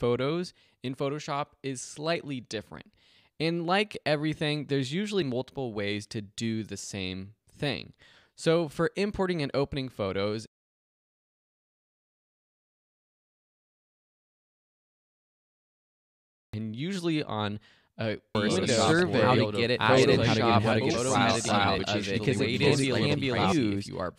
photos in Photoshop is slightly different. And like everything, there's usually multiple ways to do the same thing. So for importing and opening photos, and usually on a survey, how to get it, how to get Photoshop, which is because it can be used. You are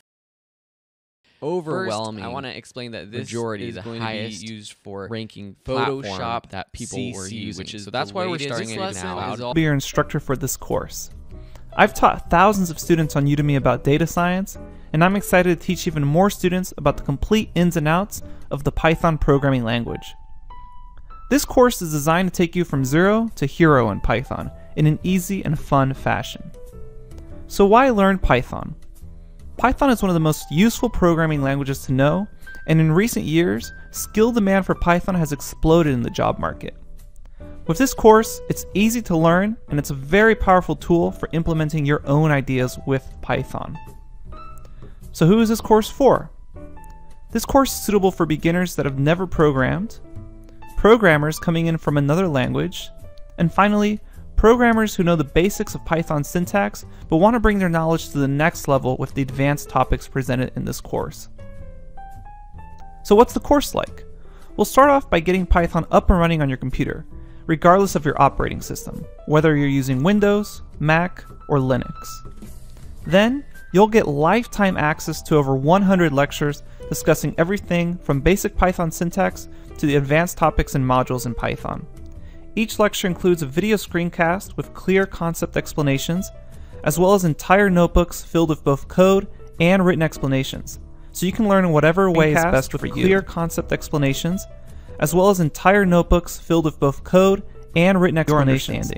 overwhelming. First, I want to explain that this majority is going to be used for ranking Photoshop that people were using, which is so that's why we're starting it now. I'll be your instructor for this course. I've taught thousands of students on Udemy about data science, and I'm excited to teach even more students about the complete ins and outs of the Python programming language. This course is designed to take you from zero to hero in Python in an easy and fun fashion. So why learn Python? Python is one of the most useful programming languages to know, and in recent years, skill demand for Python has exploded in the job market. With this course, it's easy to learn, and it's a very powerful tool for implementing your own ideas with Python. So who is this course for? This course is suitable for beginners that have never programmed, programmers coming in from another language, and finally, programmers who know the basics of Python syntax but want to bring their knowledge to the next level with the advanced topics presented in this course. So what's the course like? We'll start off by getting Python up and running on your computer, regardless of your operating system, whether you're using Windows, Mac, or Linux. Then, you'll get lifetime access to over 100 lectures discussing everything from basic Python syntax to the advanced topics and modules in Python. Each lecture includes a video screencast with clear concept explanations, as well as entire notebooks filled with both code and written explanations, so you can learn in whatever way is best for you. Clear concept explanations, as well as entire notebooks filled with both code and written explanations.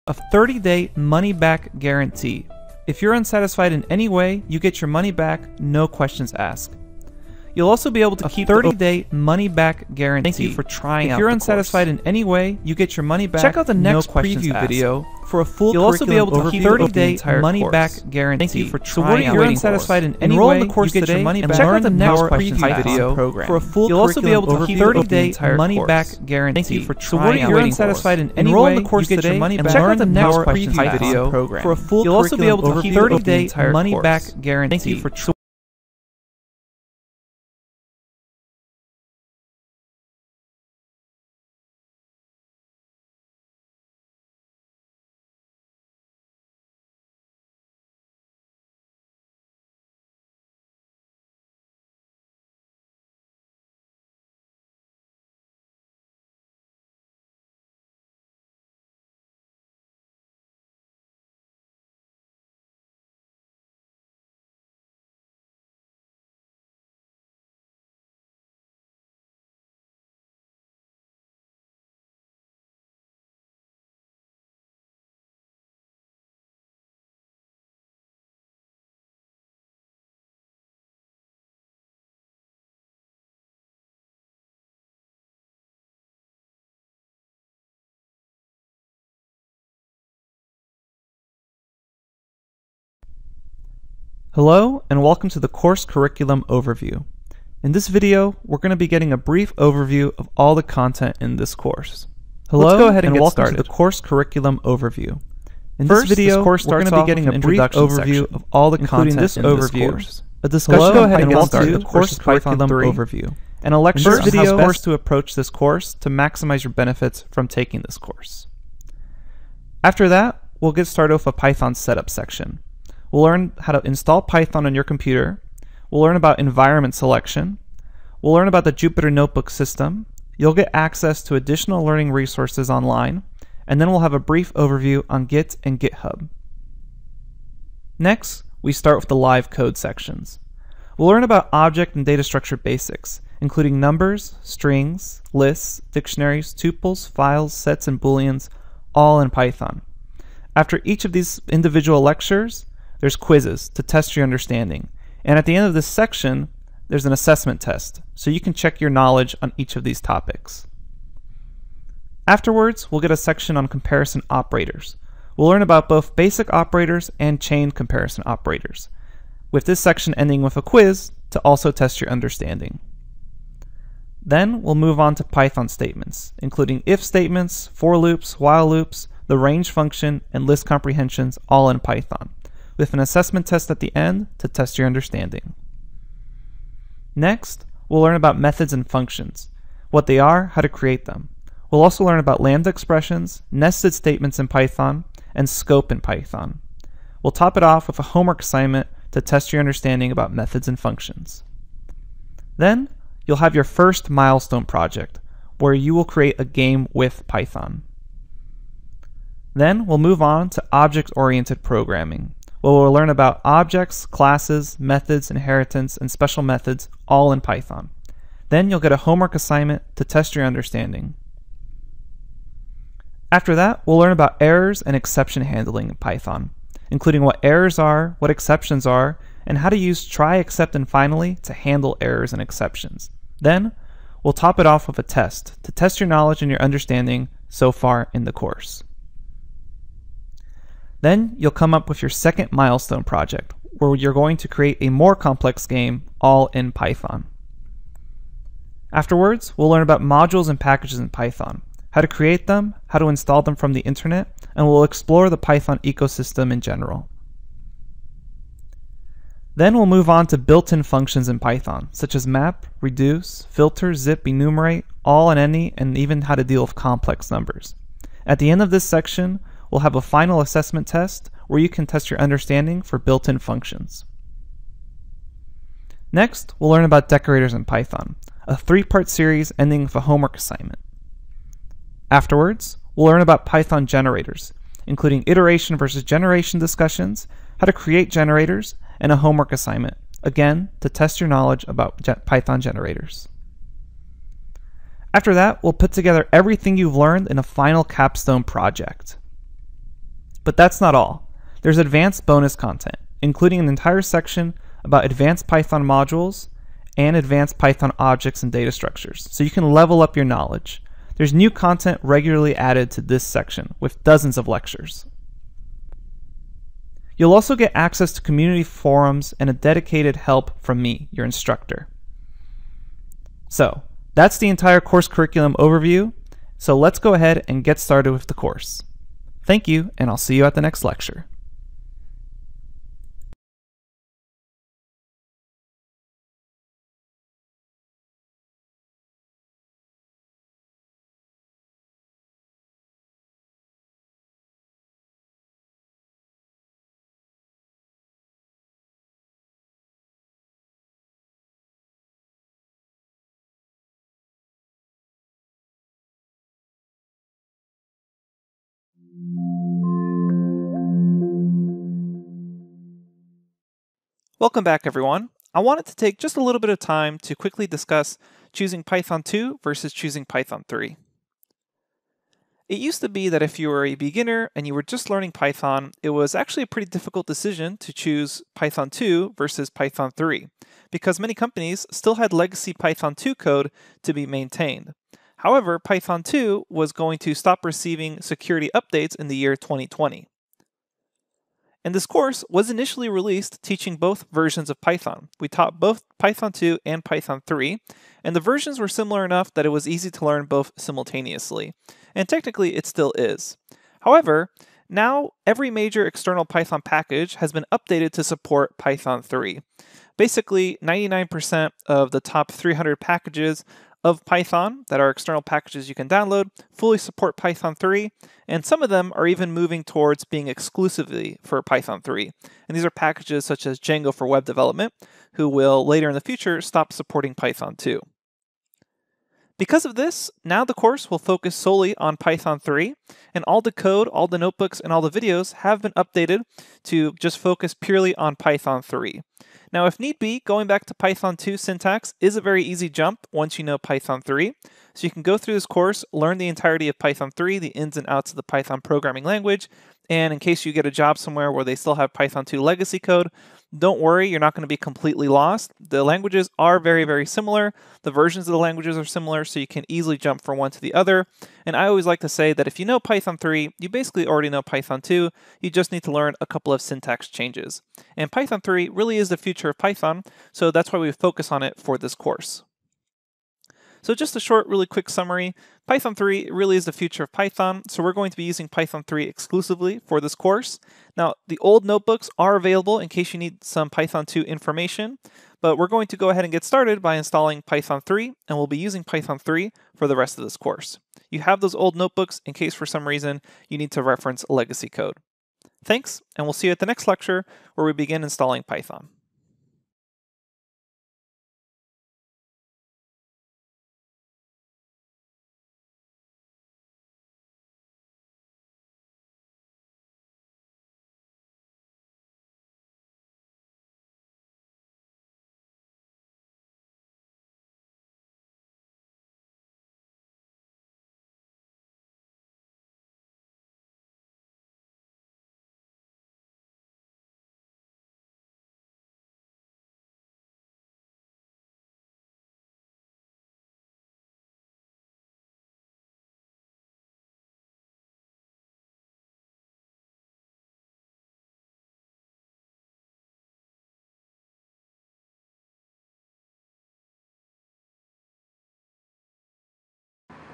A 30-day money-back guarantee. If you're unsatisfied in any way, you get your money back, no questions asked. You'll also be able to keep a 30-day money-back guarantee. Thank you for trying out the course. If you're unsatisfied in any way, you get your money back. Check out the next preview video for a full curriculum overview. You'll also be able to keep 30-day money-back guarantee. Thank you for trying out the course. If you're unsatisfied in any way, you get your money back. Check out the next preview video for a full curriculum overview. You'll also be able to keep 30-day money-back guarantee. Thank you for trying out the course. If you're unsatisfied in any way, you get your money back. Check out the next preview video for a full curriculum overview. You'll also be able to keep 30-day money-back guarantee. Thank you for trying. Hello, and welcome to the course curriculum overview. In this video, we're going to be getting a brief overview of all the content in this course. Let's go ahead and get started. To the course curriculum overview. In this video, we're going to be getting a brief overview of all the content in this course. A discussion go ahead and get started. The course curriculum overview. And a lecture video how best to approach this course to maximize your benefits from taking this course. After that, we'll get started with a Python setup section. We'll learn how to install Python on your computer. We'll learn about environment selection. We'll learn about the Jupyter Notebook system. You'll get access to additional learning resources online. And then we'll have a brief overview on Git and GitHub. Next, we start with the live code sections. We'll learn about object and data structure basics, including numbers, strings, lists, dictionaries, tuples, files, sets, and booleans, all in Python. After each of these individual lectures, there's quizzes to test your understanding. And at the end of this section, there's an assessment test, so you can check your knowledge on each of these topics. Afterwards, we'll get a section on comparison operators. We'll learn about both basic operators and chain comparison operators, with this section ending with a quiz to also test your understanding. Then we'll move on to Python statements, including if statements, for loops, while loops, the range function, and list comprehensions, all in Python, with an assessment test at the end to test your understanding. Next, we'll learn about methods and functions, what they are, how to create them. We'll also learn about lambda expressions, nested statements in Python, and scope in Python. We'll top it off with a homework assignment to test your understanding about methods and functions. Then, you'll have your first milestone project, where you will create a game with Python. Then, we'll move on to object-oriented programming, where we'll learn about objects, classes, methods, inheritance, and special methods, all in Python. Then you'll get a homework assignment to test your understanding. After that, we'll learn about errors and exception handling in Python, including what errors are, what exceptions are, and how to use try, except, and finally to handle errors and exceptions. Then, we'll top it off with a test to test your knowledge and your understanding so far in the course. Then you'll come up with your second milestone project, where you're going to create a more complex game, all in Python. Afterwards, we'll learn about modules and packages in Python, how to create them, how to install them from the internet, and we'll explore the Python ecosystem in general. Then we'll move on to built-in functions in Python, such as map, reduce, filter, zip, enumerate, all and any, and even how to deal with complex numbers. At the end of this section, we'll have a final assessment test where you can test your understanding for built-in functions. Next, we'll learn about decorators in Python, a 3-part series ending with a homework assignment. Afterwards, we'll learn about Python generators, including iteration versus generation discussions, how to create generators, and a homework assignment, again, to test your knowledge about Python generators. After that, we'll put together everything you've learned in a final capstone project. But that's not all. There's advanced bonus content, including an entire section about advanced Python modules and advanced Python objects and data structures, so you can level up your knowledge. There's new content regularly added to this section, with dozens of lectures. You'll also get access to community forums and a dedicated help from me, your instructor. So, that's the entire course curriculum overview, so let's go ahead and get started with the course. Thank you, and I'll see you at the next lecture. Welcome back, everyone. I wanted to take just a little bit of time to quickly discuss choosing Python 2 versus choosing Python 3. It used to be that if you were a beginner and you were just learning Python, it was actually a pretty difficult decision to choose Python 2 versus Python 3, because many companies still had legacy Python 2 code to be maintained. However, Python 2 was going to stop receiving security updates in the year 2020. And this course was initially released teaching both versions of Python. We taught both Python 2 and Python 3, and the versions were similar enough that it was easy to learn both simultaneously. And technically, it still is. However, now every major external Python package has been updated to support Python 3. Basically, 99% of the top 300 packages of Python that are external packages you can download fully support Python 3, and some of them are even moving towards being exclusively for Python 3. And these are packages such as Django for web development, who will later in the future stop supporting Python 2. Because of this, now the course will focus solely on Python 3, and all the code, all the notebooks, and all the videos have been updated to just focus purely on Python 3. Now, if need be, going back to Python 2 syntax is a very easy jump once you know Python 3. So you can go through this course, learn the entirety of Python 3, the ins and outs of the Python programming language, and in case you get a job somewhere where they still have Python 2 legacy code, don't worry, you're not going to be completely lost. The languages are very, very similar. The versions of the languages are similar, so you can easily jump from one to the other. And I always like to say that if you know Python 3, you basically already know Python 2. You just need to learn a couple of syntax changes. And Python 3 really is the future of Python, so that's why we focus on it for this course. So just a short, really quick summary. Python 3 really is the future of Python, so we're going to be using Python 3 exclusively for this course. Now, the old notebooks are available in case you need some Python 2 information, but we're going to go ahead and get started by installing Python 3, and we'll be using Python 3 for the rest of this course. You have those old notebooks in case for some reason you need to reference legacy code. Thanks, and we'll see you at the next lecture where we begin installing Python.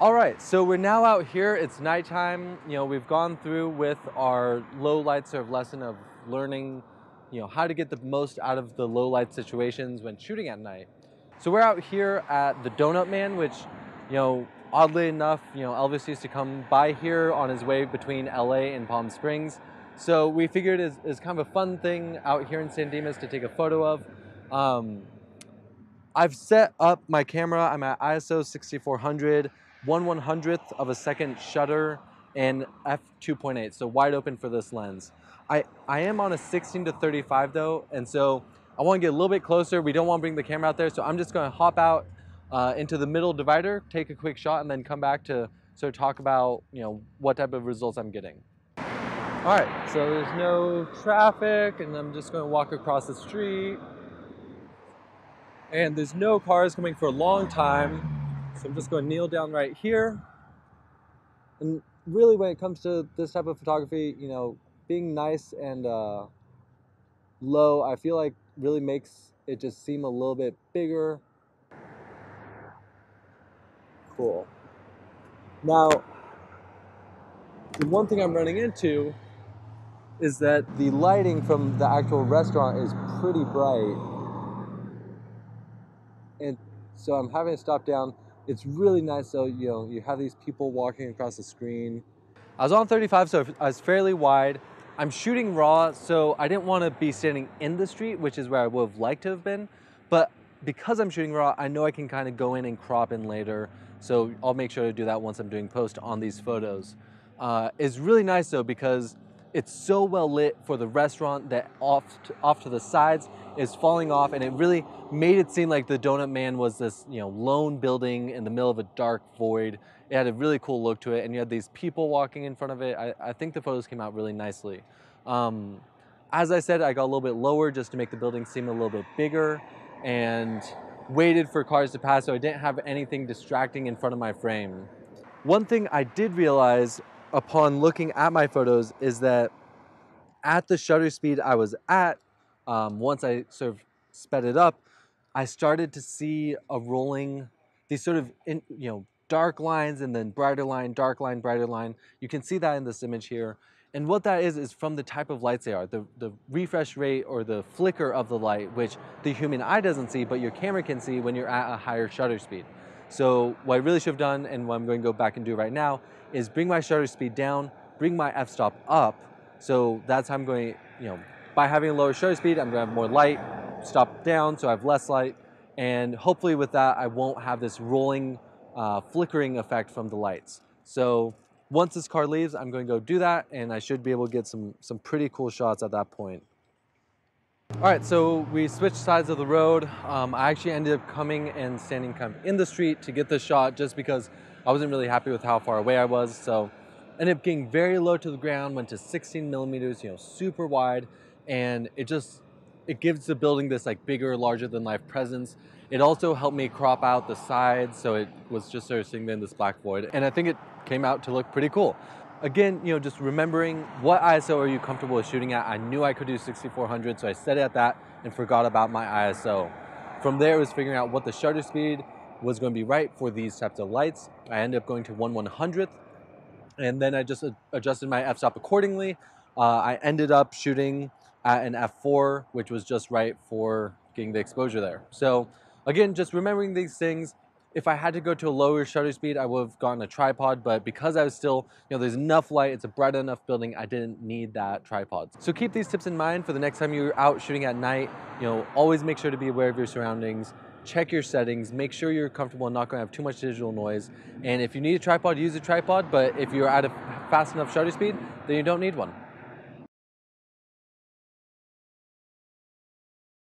All right, so we're now out here. It's nighttime. We've gone through with our low light sort of lesson of learning, how to get the most out of the low light situations when shooting at night. So we're out here at the Donut Man, which, oddly enough, Elvis used to come by here on his way between LA and Palm Springs. So we figured it's kind of a fun thing out here in San Dimas to take a photo of. I've set up my camera. I'm at ISO 6400, 1/100th of a second shutter, and f2.8, so wide open for this lens. I am on a 16-35 though, and so I want to get a little bit closer. We don't want to bring the camera out there, so I'm just going to hop out into the middle divider, take a quick shot, and then come back to sort of talk about what type of results I'm getting. All right, so there's no traffic, and I'm just going to walk across the street. And there's no cars coming for a long time, so I'm just going to kneel down right here. And really, when it comes to this type of photography, being nice and low, I feel like really makes it just seem a little bit bigger. Cool. Now, the one thing I'm running into is that the lighting from the actual restaurant is pretty bright. And so I'm having to stop down. It's really nice though, you have these people walking across the screen. I was on 35, so I was fairly wide. I'm shooting raw, so I didn't want to be standing in the street, which is where I would have liked to have been. But because I'm shooting raw, I know I can kind of go in and crop in later. So I'll make sure to do that once I'm doing post on these photos. It's really nice though, because it's so well lit for the restaurant that off to the sides is falling off, and it really made it seem like the Donut Man was this lone building in the middle of a dark void. It had a really cool look to it, and you had these people walking in front of it. I think the photos came out really nicely. As I said, I got a little bit lower just to make the building seem a little bit bigger, and waited for cars to pass so I didn't have anything distracting in front of my frame. One thing I did realize upon looking at my photos is that at the shutter speed I was at, once I sort of sped it up, I started to see a rolling, these sort of dark lines and then brighter line, dark line, brighter line. You can see that in this image here. And what that is from the type of lights they are, the refresh rate or the flicker of the light, which the human eye doesn't see, but your camera can see when you're at a higher shutter speed. So what I really should have done, and what I'm going to go back and do right now, is bring my shutter speed down, bring my f-stop up. So that's how I'm going, by having a lower shutter speed, I'm going to have more light, stop down so I have less light, and hopefully with that I won't have this rolling, flickering effect from the lights. So once this car leaves, I'm going to go do that, and I should be able to get some pretty cool shots at that point. All right, so we switched sides of the road. I actually ended up coming and standing kind of in the street to get this shot just because I wasn't really happy with how far away I was. So ended up getting very low to the ground, went to 16 millimeters, super wide. And it gives the building this like bigger, larger than life presence. It also helped me crop out the sides. So it was just sort of sitting there in this black void. And I think it came out to look pretty cool. Again, just remembering what ISO are you comfortable with shooting at. I knew I could do 6400, so I set it at that and forgot about my ISO. From there, it was figuring out what the shutter speed was going to be right for these types of lights. I ended up going to 1/100th, and then I just adjusted my f-stop accordingly. I ended up shooting at an f4, which was just right for getting the exposure there. So again, just remembering these things. If I had to go to a lower shutter speed, I would have gotten a tripod, but because I was still, there's enough light, it's a bright enough building, I didn't need that tripod. So keep these tips in mind for the next time you're out shooting at night. Always make sure to be aware of your surroundings, check your settings, make sure you're comfortable and not going to have too much digital noise. And if you need a tripod, use a tripod, but if you're at a fast enough shutter speed, then you don't need one.